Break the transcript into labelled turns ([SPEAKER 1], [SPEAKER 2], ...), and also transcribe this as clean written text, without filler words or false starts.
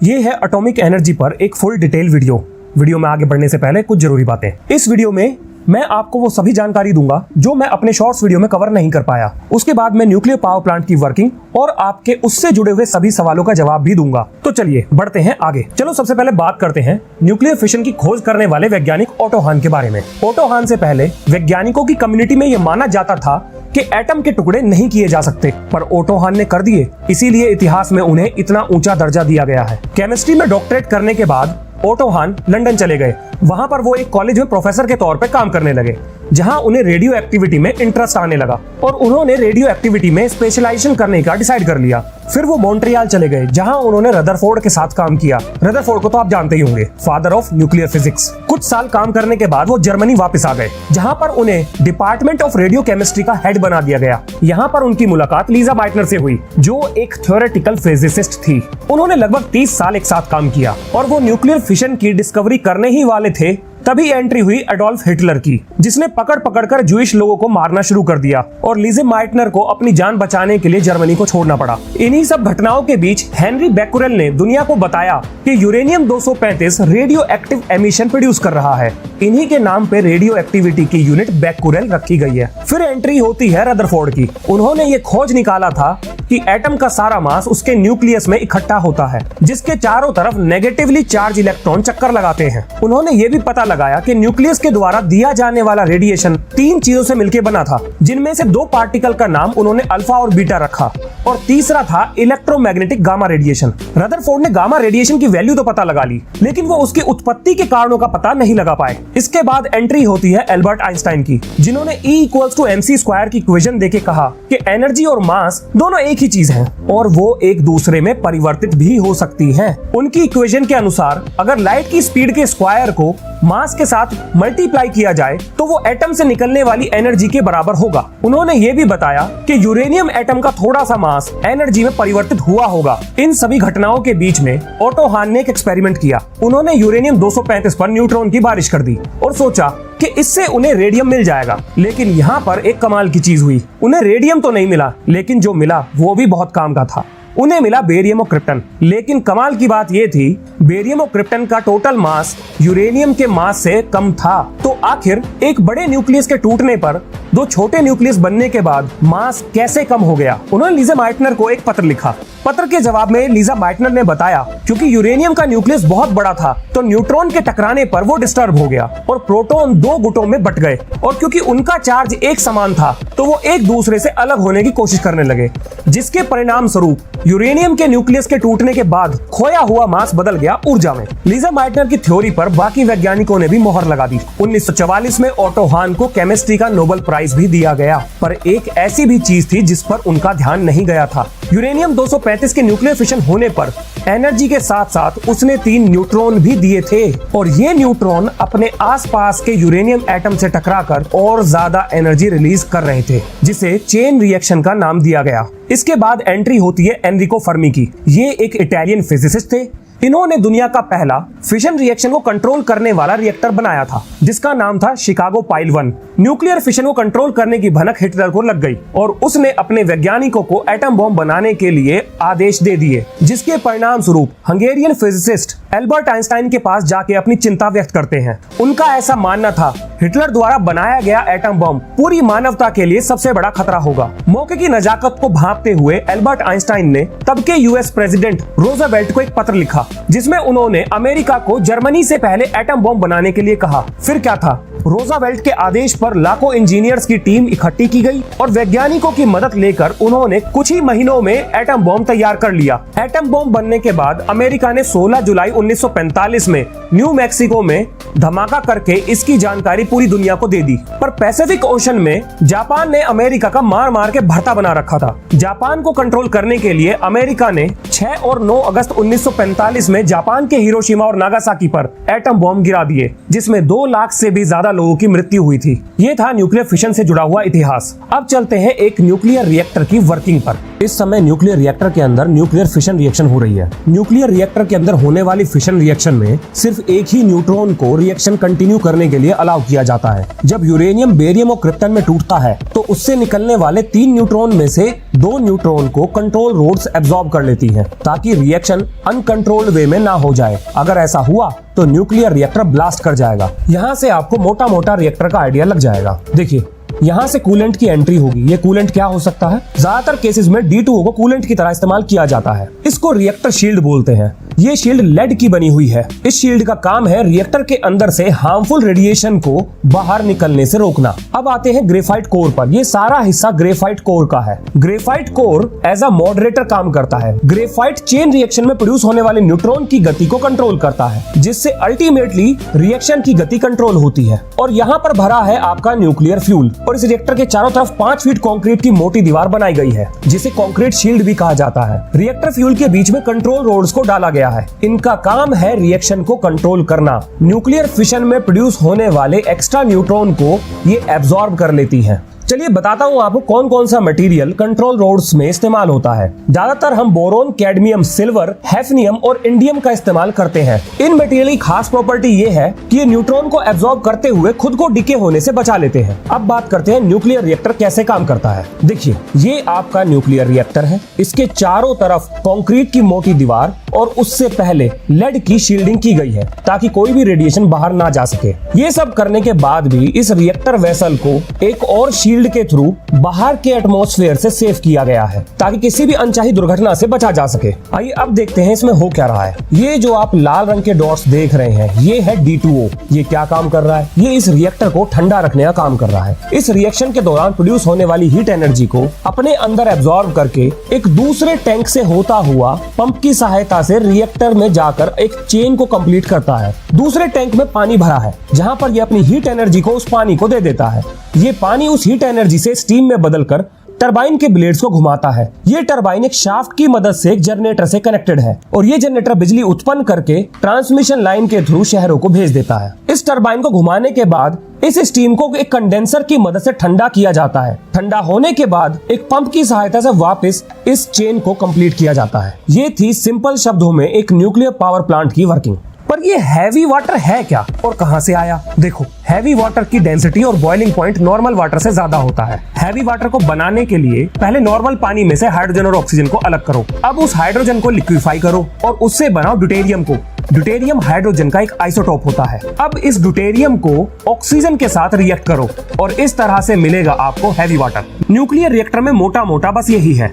[SPEAKER 1] ये है atomic energy पर एक फुल डिटेल वीडियो में आगे बढ़ने से पहले कुछ जरूरी बातें। इस वीडियो में मैं आपको वो सभी जानकारी दूंगा जो मैं अपने शॉर्ट्स वीडियो में कवर नहीं कर पाया। उसके बाद मैं न्यूक्लियर पावर प्लांट की वर्किंग और आपके उससे जुड़े हुए सभी सवालों का जवाब भी दूंगा। तो चलिए बढ़ते हैं आगे। चलो सबसे पहले बात करते हैं न्यूक्लियर फिशन की खोज करने वाले वैज्ञानिक ओटो हान के बारे में। ओटो हान से पहले वैज्ञानिकों की कम्युनिटी में यह माना जाता था कि एटम के टुकड़े नहीं किए जा सकते, पर ओटो हान ने कर दिए। इसीलिए इतिहास में उन्हें इतना ऊंचा दर्जा दिया गया है। केमिस्ट्री में डॉक्टरेट करने के बाद ओटो हान लंदन चले गए। वहां पर वो एक कॉलेज में प्रोफेसर के तौर पे काम करने लगे, जहां उन्हें रेडियो एक्टिविटी में इंटरेस्ट आने लगा और उन्होंने रेडियो एक्टिविटी में स्पेशलाइजेशन करने का डिसाइड कर लिया। फिर वो मॉन्ट्रियल चले गए, जहां उन्होंने रदरफोर्ड के साथ काम किया। रदरफोर्ड को तो आप जानते ही होंगे, फादर ऑफ न्यूक्लियर फिजिक्स। कुछ साल काम करने के बाद वो जर्मनी वापस आ गए, जहां पर उन्हें डिपार्टमेंट ऑफ रेडियो केमिस्ट्री का हेड बना दिया गया। यहाँ पर उनकी मुलाकात लीजा माइटनर से हुई, जो एक थ्योरेटिकल फिजिसिस्ट थी। उन्होंने लगभग 30 साल एक साथ काम किया और वो न्यूक्लियर फिशन की डिस्कवरी करने ही वाले थे। तभी एंट्री हुई एडोल्फ हिटलर की, जिसने पकड़ कर जूइश लोगों को मारना शुरू कर दिया और लीजे माइटनर को अपनी जान बचाने के लिए जर्मनी को छोड़ना पड़ा। इन्हीं सब घटनाओं के बीच हेनरी बेक्यूरेल ने दुनिया को बताया कि uranium 235 radio active emission produce कर रहा है। इन्हीं के नाम पे रेडियो एक्टिविटी की यूनिट बेक्यूरेल रखी गई है। फिर एंट्री होती है रदरफोर्ड की। उन्होंने ये खोज निकाला था कि एटम का सारा मास उसके न्यूक्लियस में इकट्ठा होता है, जिसके चारों तरफ नेगेटिवली चार्ज इलेक्ट्रॉन चक्कर लगाते हैं। उन्होंने ये भी पता लगाया कि न्यूक्लियस के द्वारा दिया जाने वाला रेडिएशन 3 चीजों से मिलकर बना था, जिनमें से 2 पार्टिकल का नाम उन्होंने अल्फा और बीटा रखा और तीसरा था इलेक्ट्रोमैग्नेटिक गामा रेडिएशन। रदरफोर्ड ने गामा रेडिएशन की वैल्यू तो पता लगा ली, लेकिन वो उसकी उत्पत्ति के कारणों का पता नहीं लगा पाए। इसके बाद एंट्री होती है एल्बर्ट आइंस्टाइन की, जिन्होंने E=mc² की इक्वेशन देके कहा कि एनर्जी और मास दोनों एक ही चीज है और वो एक दूसरे में परिवर्तित भी हो सकती हैं। उनकी इक्वेशन के अनुसार अगर लाइट की स्पीड के स्क्वायर को मास के साथ मल्टीप्लाई किया जाए तो वो एटम से निकलने वाली एनर्जी के बराबर होगा। उन्होंने ये भी बताया कि यूरेनियम एटम का थोड़ा सा मास एनर्जी में परिवर्तित हुआ होगा। इन सभी घटनाओं के बीच में ओटो हान ने एक एक्सपेरिमेंट किया। उन्होंने यूरेनियम 235 पर न्यूट्रॉन की बारिश कर दी और सोचा कि इससे उन्हें रेडियम मिल जाएगा। लेकिन यहाँ पर एक कमाल की चीज हुई, उन्हें रेडियम तो नहीं मिला, लेकिन जो मिला वो भी बहुत काम का था। उन्हें मिला बेरियम और क्रिप्टन। लेकिन कमाल की बात यह थी, बेरियम और क्रिप्टन का टोटल मास यूरेनियम के मास से कम था। तो आखिर एक बड़े न्यूक्लियस के टूटने पर 2 छोटे न्यूक्लियस बनने के बाद मास कैसे कम हो गया? उन्होंने लीजा माइटनर को एक पत्र लिखा। पत्र के जवाब में लीजा माइटनर ने बताया, क्योंकि यूरेनियम का न्यूक्लियस बहुत बड़ा था तो न्यूट्रॉन के टकराने पर वो डिस्टर्ब हो गया और प्रोटॉन 2 गुटों में बट गए, और क्योंकि उनका चार्ज एक समान था तो वो एक दूसरे से अलग होने की कोशिश करने लगे, जिसके परिणाम स्वरूप यूरेनियम के न्यूक्लियस के टूटने के बाद खोया हुआ मास बदल गया ऊर्जा में। लीजा माइटनर की थ्योरी पर बाकी वैज्ञानिकों ने भी मोहर लगा दी। 1944 में ओटो हान को केमिस्ट्री का नोबेल प्राइज भी दिया गया, पर एक ऐसी भी चीज थी जिस पर उनका ध्यान नहीं गया था। यूरेनियम 235 के न्यूक्लियर फिशन होने पर एनर्जी के साथ साथ उसने 3 न्यूट्रॉन भी दिए थे, और ये न्यूट्रॉन अपने आसपास के यूरेनियम एटम से टकराकर और ज्यादा एनर्जी रिलीज कर रहे थे, जिसे चेन रिएक्शन का नाम दिया गया। इसके बाद एंट्री होती है एनरिको फर्मी की। ये एक इटालियन फिजिसिस्ट थे। इन्होंने दुनिया का पहला फिशन रिएक्शन को कंट्रोल करने वाला रिएक्टर बनाया था, जिसका नाम था शिकागो पाइल 1। न्यूक्लियर फिशन को कंट्रोल करने की भनक हिटलर को लग गई और उसने अपने वैज्ञानिकों को एटम बॉम्ब बनाने के लिए आदेश दे दिए, जिसके परिणाम स्वरूप हंगेरियन फिजिसिस्ट एल्बर्ट आइंस्टाइन के पास जाके अपनी चिंता व्यक्त करते हैं। उनका ऐसा मानना था, हिटलर द्वारा बनाया गया एटम बॉम्ब पूरी मानवता के लिए सबसे बड़ा खतरा होगा। मौके की नजाकत को भांपते हुए एल्बर्ट आइंस्टाइन ने तब के यूएस प्रेसिडेंट रूजवेल्ट को एक पत्र लिखा, जिसमें उन्होंने अमेरिका को जर्मनी से पहले एटम बॉम्ब बनाने के लिए कहा। फिर क्या था, रूजवेल्ट के आदेश पर लाखों इंजीनियर्स की टीम इकट्ठी की गई और वैज्ञानिकों की मदद लेकर उन्होंने कुछ ही महीनों में एटम बॉम्ब तैयार कर लिया। एटम बॉम्ब बनने के बाद अमेरिका ने 16 जुलाई 1945 में न्यू मैक्सिको में धमाका करके इसकी जानकारी पूरी दुनिया को दे दी। पर पैसिफिक ओशन में जापान ने अमेरिका का मार मार के भरता बना रखा था। जापान को कंट्रोल करने के लिए अमेरिका ने 6 और 9 अगस्त 1945 में जापान के हिरोशिमा और नागासाकी पर एटम बॉम्ब गिरा दिए, जिसमें 2 लाख से भी ज्यादा लोगों की मृत्यु हुई थी। ये था न्यूक्लियर फिशन से जुड़ा हुआ इतिहास। अब चलते हैं एक न्यूक्लियर रिएक्टर की वर्किंग पर। इस समय न्यूक्लियर रिएक्टर के अंदर न्यूक्लियर फिशन रिएक्शन हो रही है। न्यूक्लियर रिएक्टर के अंदर होने वाली फिशन रिएक्शन में सिर्फ एक ही न्यूट्रॉन को रिएक्शन कंटिन्यू करने के लिए अलाउ किया जाता है। जब यूरेनियम, बेरियम और क्रिप्टन में टूटता है तो उससे निकलने वाले 3 न्यूट्रॉन में से 2 न्यूट्रॉन को कंट्रोल रोड्स एब्जॉर्ब कर लेती हैं, ताकि रिएक्शन अनकंट्रोल्ड वे में ना हो जाए। अगर ऐसा हुआ तो न्यूक्लियर रिएक्टर ब्लास्ट कर जाएगा। यहाँ से आपको मोटा मोटा रिएक्टर का आइडिया लग जाएगा। देखिए, यहाँ से कूलेंट की एंट्री होगी। ये कूलेंट क्या हो सकता है? ज्यादातर केसेस में D2O को कूलेंट की तरह इस्तेमाल किया जाता है। इसको रिएक्टर शील्ड बोलते हैं। ये शील्ड लेड की बनी हुई है। इस शील्ड का काम है रिएक्टर के अंदर से हार्मफुल रेडिएशन को बाहर निकलने से रोकना। अब आते हैं ग्रेफाइट कोर पर। ये सारा हिस्सा ग्रेफाइट कोर का है। Graphite core as a moderator काम करता है। ग्रेफाइट चेन रिएक्शन में प्रोड्यूस होने वाले न्यूट्रॉन की गति को कंट्रोल करता है, जिससे अल्टीमेटली रिएक्शन की गति कंट्रोल होती है। और यहाँ पर भरा है आपका न्यूक्लियर फ्यूल। और इस रिएक्टर के चारों तरफ 5 फीट कंक्रीट की मोटी दीवार बनाई गई है, जिसे कंक्रीट शील्ड भी कहा जाता है। रिएक्टर फ्यूल के बीच में कंट्रोल रोड्स को डाला गया है। इनका काम है रिएक्शन को कंट्रोल करना। न्यूक्लियर फिशन में प्रोड्यूस होने वाले एक्स्ट्रा न्यूट्रॉन को ये एब्जॉर्ब कर लेती हैं। चलिए बताता हूँ आपको कौन कौन सा मटेरियल कंट्रोल रोड्स में इस्तेमाल होता है। ज्यादातर हम बोरोन, कैडमियम, सिल्वर, हैफनियम और इंडियम का इस्तेमाल करते हैं। इन मटेरियल की खास प्रॉपर्टी ये है कि ये न्यूट्रॉन को एब्जॉर्ब करते हुए खुद को डिके होने से बचा लेते हैं। अब बात करते हैं न्यूक्लियर रिएक्टर कैसे काम करता है। देखिए, ये आपका न्यूक्लियर रिएक्टर है। इसके चारों तरफ कंक्रीट की मोटी दीवार और उससे पहले लेड की शील्डिंग की गई है, ताकि कोई भी रेडिएशन बाहर ना जा सके। ये सब करने के बाद भी इस रिएक्टर वेसल को एक और शील्ड के थ्रू बाहर के एटमॉस्फेयर से सेव किया गया है, ताकि किसी भी अनचाही दुर्घटना से बचा जा सके। आइए अब देखते हैं इसमें हो क्या रहा है। ये जो आप लाल रंग के डॉट्स देख रहे हैं, ये है D2O। ये क्या काम कर रहा है? ये इस रिएक्टर को ठंडा रखने का काम कर रहा है। इस रिएक्शन के दौरान प्रोड्यूस होने वाली हीट एनर्जी को अपने अंदर एब्जॉर्ब करके एक दूसरे टैंक से होता हुआ पंप की सहायता से रिएक्टर में जाकर एक चेन को कंप्लीट करता है। दूसरे टैंक में पानी भरा है, जहां पर ये अपनी हीट एनर्जी को उस पानी को दे देता है। ये पानी उस हीट एनर्जी से स्टीम में बदलकर टरबाइन के ब्लेड्स को घुमाता है। ये टरबाइन एक शाफ्ट की मदद से एक जनरेटर से कनेक्टेड है और ये जनरेटर बिजली उत्पन्न करके ट्रांसमिशन लाइन के थ्रू शहरों को भेज देता है। इस टरबाइन को घुमाने के बाद इस स्टीम को एक कंडेंसर की मदद से ठंडा किया जाता है। ठंडा होने के बाद एक पंप की सहायता से वापस इस चेन को कंप्लीट किया जाता है। ये थी सिंपल शब्दों में एक न्यूक्लियर पावर प्लांट की वर्किंग। पर ये हैवी वाटर है क्या और कहां से आया? देखो, हैवी वाटर की डेंसिटी और बॉइलिंग पॉइंट नॉर्मल वाटर से ज्यादा होता है। हैवी वाटर को बनाने के लिए पहले नॉर्मल पानी में से हाइड्रोजन और ऑक्सीजन को अलग करो। अब उस हाइड्रोजन को लिक्विफाई करो और उससे बनाओ ड्यूटेरियम को। ड्यूटेरियम हाइड्रोजन का एक आइसोटोप होता है। अब इस ड्यूटेरियम को ऑक्सीजन के साथ रिएक्ट करो और इस तरह से मिलेगा आपको हैवी वाटर। न्यूक्लियर रिएक्टर में मोटा मोटा बस यही है।